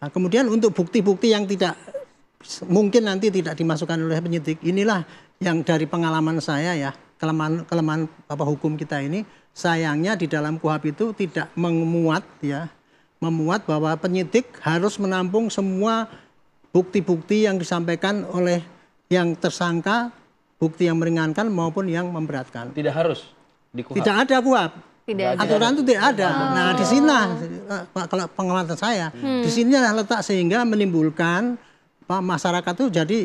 Nah, kemudian untuk bukti-bukti yang tidak mungkin nanti tidak dimasukkan oleh penyidik, inilah yang dari pengalaman saya ya, kelemahan hukum kita ini, sayangnya di dalam KUHP itu tidak memuat bahwa penyidik harus menampung semua bukti-bukti yang disampaikan oleh yang tersangka, bukti yang meringankan maupun yang memberatkan. Tidak harus di KUHP. Tidak ada KUHP. Aturan itu tidak ada. Nah, di sini kalau pengamatan saya, di sini letak sehingga menimbulkan masyarakat itu jadi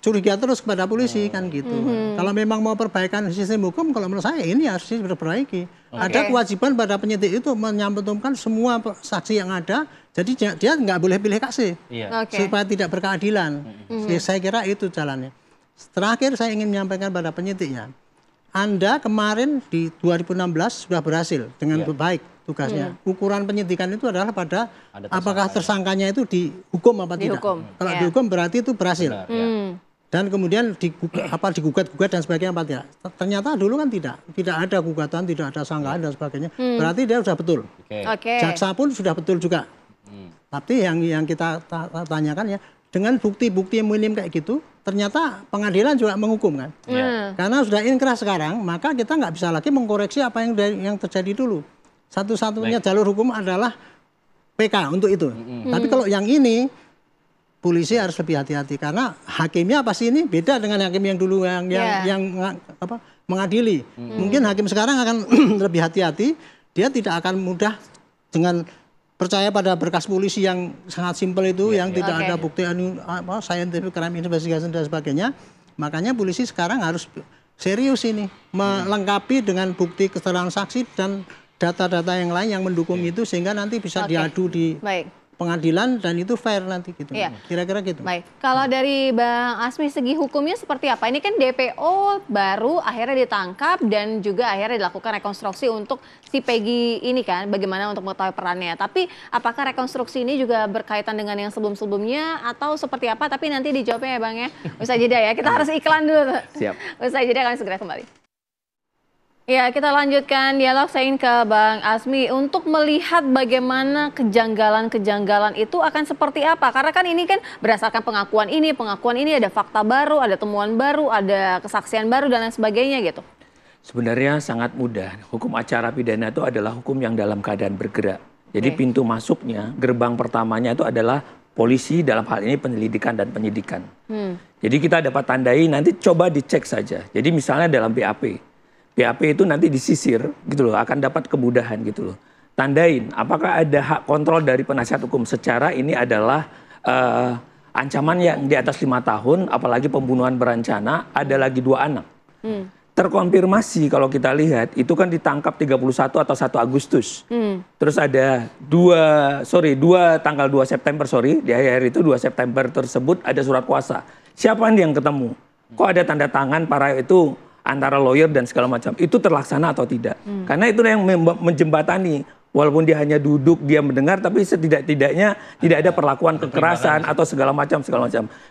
curiga terus kepada polisi kan gitu. Kalau memang mau perbaikan sistem hukum, kalau menurut saya ini harus diperbaiki. Ada kewajiban pada penyidik itu menyampaikan semua saksi yang ada. Jadi dia nggak boleh pilih kasih supaya tidak berkeadilan. Saya kira itu jalannya. Terakhir saya ingin menyampaikan pada penyidik ya. Anda kemarin di 2016 sudah berhasil dengan baik tugasnya. Ukuran penyidikan itu adalah pada apakah tersangkanya itu dihukum apa tidak. Kalau dihukum berarti itu berhasil. Dan kemudian digugat-gugat dan sebagainya apa tidak. Ternyata dulu kan tidak ada gugatan, tidak ada sangkaan dan sebagainya. Berarti dia sudah betul. Jaksa pun sudah betul juga. Tapi yang kita tanyakan ya, dengan bukti-bukti yang minim kayak gitu, ternyata pengadilan juga menghukum kan. Karena sudah inkrah sekarang, maka kita nggak bisa lagi mengkoreksi apa yang terjadi dulu. Satu-satunya jalur hukum adalah PK untuk itu. Tapi kalau yang ini, polisi harus lebih hati-hati karena hakimnya pasti ini beda dengan hakim yang dulu yang mengadili. Mungkin hakim sekarang akan lebih hati-hati, dia tidak akan mudah dengan percaya pada berkas polisi yang sangat simpel itu, yang tidak ada bukti scientific crime investigation dan sebagainya. Makanya polisi sekarang harus serius ini, melengkapi dengan bukti keterangan saksi dan data-data yang lain yang mendukung itu sehingga nanti bisa diadu di pengadilan dan itu fair nanti gitu. Kira-kira gitu. Baik. Kalau dari Bang Asmi segi hukumnya seperti apa? Ini kan DPO baru akhirnya ditangkap dan juga akhirnya dilakukan rekonstruksi untuk si Peggy ini kan, bagaimana untuk mengetahui perannya. Tapi apakah rekonstruksi ini juga berkaitan dengan yang sebelum-sebelumnya atau seperti apa? Tapi nanti dijawabnya ya Bang ya. Usai jeda ya. Kita harus iklan dulu. Siap. Usai jeda kami segera kembali. Ya, kita lanjutkan dialog. Saya ingin ke Bang Asmi untuk melihat bagaimana kejanggalan-kejanggalan itu akan seperti apa. Karena kan ini kan berdasarkan pengakuan ini ada fakta baru, ada temuan baru, ada kesaksian baru dan lain sebagainya gitu. Sebenarnya sangat mudah. Hukum acara pidana itu adalah hukum yang dalam keadaan bergerak. Jadi pintu masuknya, gerbang pertamanya itu adalah polisi, dalam hal ini penyelidikan dan penyidikan. Jadi kita dapat tandai, nanti coba dicek saja. Jadi misalnya dalam BAP itu nanti disisir gitu loh, akan dapat kemudahan gitu loh. Tandain apakah ada hak kontrol dari penasihat hukum secara ini adalah ancaman yang di atas 5 tahun, apalagi pembunuhan berencana, ada lagi 2 anak. Terkonfirmasi kalau kita lihat itu kan ditangkap 31 atau 1 Agustus. Terus ada 2 tanggal 2 September di hari itu 2 September tersebut ada surat kuasa. Siapa yang ketemu? Kok ada tanda tangan para itu antara lawyer dan segala macam, itu terlaksana atau tidak. Karena itu yang menjembatani, walaupun dia hanya duduk, dia mendengar, tapi setidak-tidaknya tidak ada perlakuan kekerasan atau segala macam.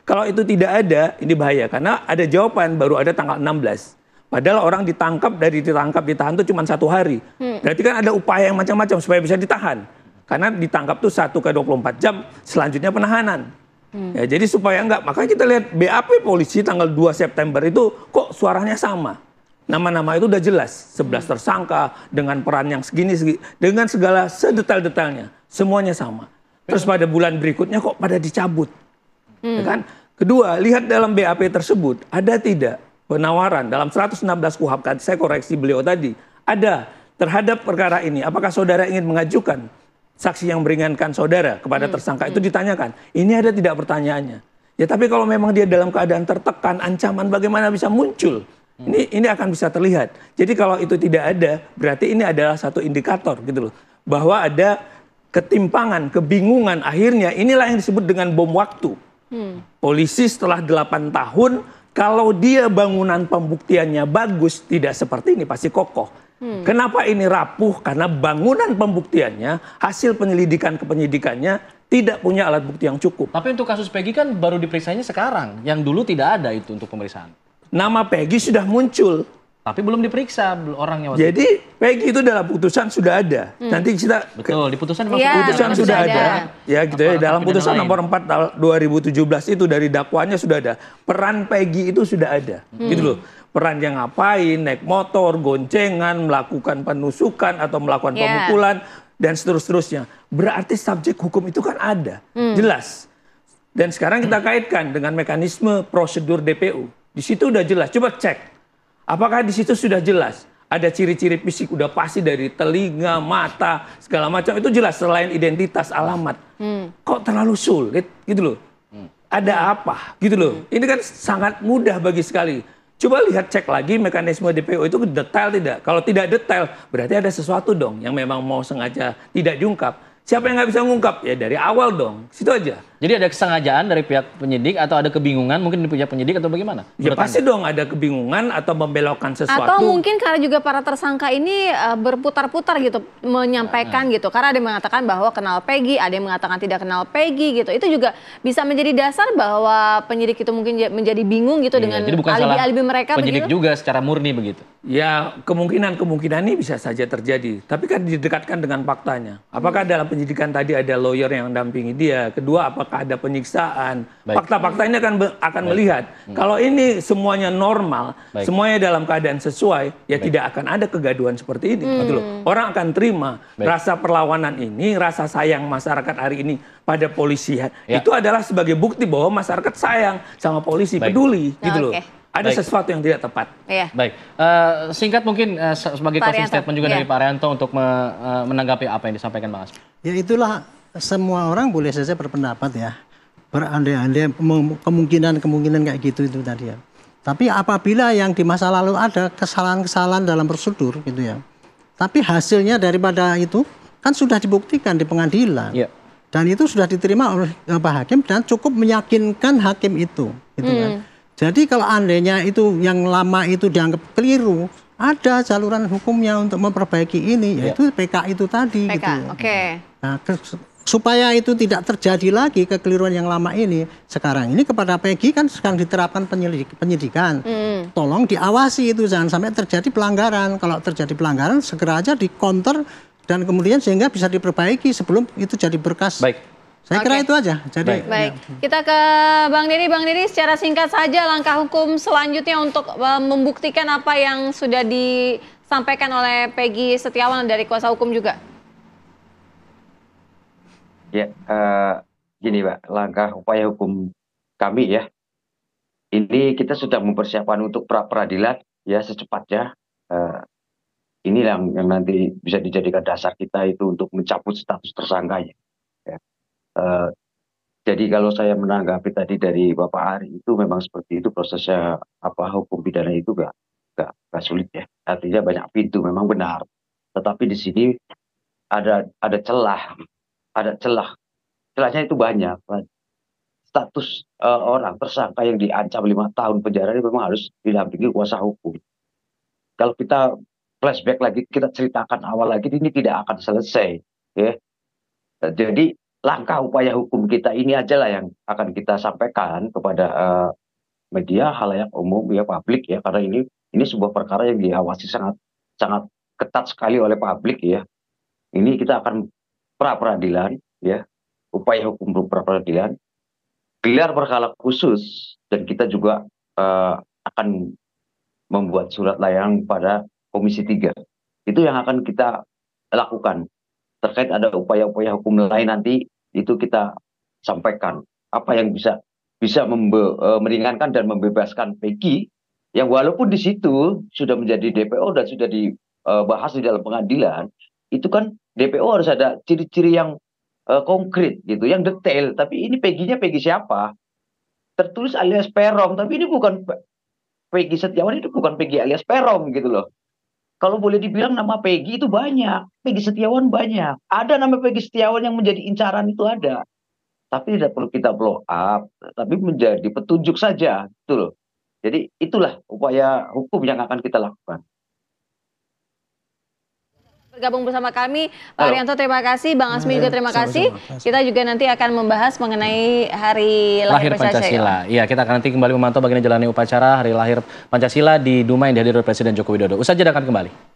Kalau itu tidak ada, ini bahaya, karena ada jawaban baru ada tanggal 16. Padahal orang ditahan itu cuma 1 hari. Berarti kan ada upaya yang macam-macam supaya bisa ditahan. Karena ditangkap tuh 1 ke 24 jam, selanjutnya penahanan. Ya, jadi supaya enggak, makanya kita lihat BAP polisi tanggal 2 September itu kok suaranya sama. Nama-nama itu udah jelas, 11 tersangka dengan peran yang segini, dengan segala sedetail-detailnya, semuanya sama. Terus pada bulan berikutnya kok pada dicabut. Ya kan? Kedua, lihat dalam BAP tersebut, ada tidak penawaran dalam 116 KUHP, saya koreksi beliau tadi, ada terhadap perkara ini, apakah saudara ingin mengajukan saksi yang meringankan saudara kepada tersangka itu ditanyakan. Ini ada tidak pertanyaannya? Ya tapi kalau memang dia dalam keadaan tertekan, ancaman bagaimana bisa muncul? Ini akan bisa terlihat. Jadi kalau itu tidak ada, berarti ini adalah satu indikator gitu loh. Bahwa ada ketimpangan, kebingungan, akhirnya inilah yang disebut dengan bom waktu. Polisi setelah 8 tahun, kalau dia bangunan pembuktiannya bagus, tidak seperti ini, pasti kokoh. Kenapa ini rapuh? Karena bangunan pembuktiannya, hasil penyelidikan ke penyidikannya tidak punya alat bukti yang cukup. Tapi untuk kasus Peggy kan baru diperiksanya sekarang, yang dulu tidak ada itu untuk pemeriksaan. Nama Peggy sudah muncul Tapi belum diperiksa orangnya waktu itu. Jadi Peggy itu dalam putusan sudah ada. Nanti kita Betul, di putusan memang Iya, putusan memang sudah sudah ada. Ya gitu ya. Aparat Dalam pidana putusan lain. nomor 4 tahun 2017 itu dari dakwaannya sudah ada. Peran Peggy itu sudah ada. Gitu loh. Peran yang ngapain, naik motor, goncengan, melakukan penusukan atau melakukan Yeah. pemukulan dan seterusnya. Berarti subjek hukum itu kan ada. Jelas. Dan sekarang kita kaitkan dengan mekanisme prosedur DPU. Di situ udah jelas. Coba cek. Apakah di situ sudah jelas? Ada ciri-ciri fisik udah pasti dari telinga, mata, segala macam itu jelas selain identitas, alamat. Kok terlalu sulit gitu loh? Ada apa gitu loh? Ini kan sangat mudah bagi sekali. Coba lihat cek lagi mekanisme DPO itu detail tidak? Kalau tidak detail berarti ada sesuatu dong yang memang mau sengaja tidak diungkap. Siapa yang nggak bisa ngungkap? Ya dari awal dong. Situ aja. Jadi ada kesengajaan dari pihak penyidik atau ada kebingungan mungkin di pihak penyidik atau bagaimana? Ya Menurut pasti Anda? dong ada kebingungan atau membelokkan sesuatu. Atau mungkin karena juga para tersangka ini berputar-putar gitu menyampaikan gitu. Karena ada yang mengatakan bahwa kenal Peggy, ada yang mengatakan tidak kenal Peggy gitu. Itu juga bisa menjadi dasar bahwa penyidik itu mungkin menjadi bingung gitu Iya, dengan jadi bukan salah alibi-alibi mereka penyidik begitu. juga secara murni begitu. Ya kemungkinan ini bisa saja terjadi. Tapi kan didekatkan dengan faktanya. Apakah dalam penyidikan tadi ada lawyer yang mendampingi dia? Kedua, apakah ada penyiksaan? Baik. Fakta-fakta ini akan melihat. Kalau ini semuanya normal, Baik. semuanya dalam keadaan sesuai, ya Baik. tidak akan ada kegaduhan seperti ini. Gitu loh. Orang akan terima Baik. rasa perlawanan ini, rasa sayang masyarakat hari ini pada polisi. Ya. Itu adalah sebagai bukti bahwa masyarakat sayang sama polisi, Baik. peduli. Gitu loh. Oke. Ada Baik. sesuatu yang tidak tepat. Iya. Baik, singkat mungkin sebagai Pak closing Arianto, statement juga iya. dari Pak Arianto untuk menanggapi apa yang disampaikan Bang Asmi. Ya itulah, semua orang boleh saja berpendapat ya. Berandai-andai kemungkinan kayak gitu itu tadi ya. Tapi apabila yang di masa lalu ada kesalahan-kesalahan dalam prosedur gitu ya. Tapi hasilnya daripada itu kan sudah dibuktikan di pengadilan. Iya. Dan itu sudah diterima oleh Pak Hakim dan cukup meyakinkan hakim itu gitu kan. Jadi kalau andainya itu yang lama itu dianggap keliru, ada saluran hukumnya untuk memperbaiki ini, yaitu PK itu tadi PK, gitu. oke. Nah, supaya itu tidak terjadi lagi kekeliruan yang lama ini, sekarang ini kepada Peggy kan sekarang diterapkan penyidikan. Tolong diawasi itu, jangan sampai terjadi pelanggaran. Kalau terjadi pelanggaran, segera aja di-counter dan kemudian sehingga bisa diperbaiki sebelum itu jadi berkas. Baik. Saya kira Oke. itu aja. Jadi Baik, kita ke Bang Diri. Bang Diri, secara singkat saja langkah hukum selanjutnya untuk membuktikan apa yang sudah disampaikan oleh Peggy Setiawan dari kuasa hukum juga. Ya, gini Pak, langkah upaya hukum kami ya, ini kita sudah mempersiapkan untuk pra-peradilan ya secepatnya. Ini yang nanti bisa dijadikan dasar kita itu untuk mencabut status tersangkanya. Ya. Jadi kalau saya menanggapi tadi dari Bapak Ari itu memang seperti itu prosesnya, hukum pidana itu gak sulit ya. Artinya banyak pintu memang benar. Tetapi di sini ada celah. Ada celah. Celahnya itu banyak. Status orang tersangka yang diancam 5 tahun penjara ini memang harus didampingi kuasa hukum. Kalau kita flashback lagi, kita ceritakan awal lagi, ini tidak akan selesai. Ya. Jadi langkah upaya hukum kita ini aja lah yang akan kita sampaikan kepada media, halayak umum, ya publik ya, karena ini sebuah perkara yang diawasi sangat ketat sekali oleh publik ya. Ini kita akan pra-peradilan ya, upaya hukum pra-peradilan, gelar perkara khusus, dan kita juga akan membuat surat layanan pada Komisi 3. Itu yang akan kita lakukan. Terkait ada upaya-upaya hukum lain nanti itu kita sampaikan apa yang bisa meringankan dan membebaskan Peggy yang walaupun di situ sudah menjadi DPO dan sudah dibahas di dalam pengadilan, itu kan DPO harus ada ciri-ciri yang konkret gitu, yang detail. Tapi ini Peggy-nya Peggy siapa? Tertulis alias Peron, tapi ini bukan Peggy Setiawan, itu bukan Peggy alias Peron gitu loh. Kalau boleh dibilang nama Peggy itu banyak, Peggy Setiawan banyak. Ada nama Peggy Setiawan yang menjadi incaran itu ada. Tapi tidak perlu kita blow up, tapi menjadi petunjuk saja, gitu loh. Jadi itulah upaya hukum yang akan kita lakukan. Bergabung bersama kami, Pak Haryanto terima kasih, Bang Asmi juga terima kasih. Kita juga nanti akan membahas mengenai Hari Lahir Pancasila. Iya, kita akan nanti kembali memantau bagaimana jalannya upacara Hari Lahir Pancasila di Dumai yang dihadiri oleh Presiden Joko Widodo. Usai jeda akan kembali.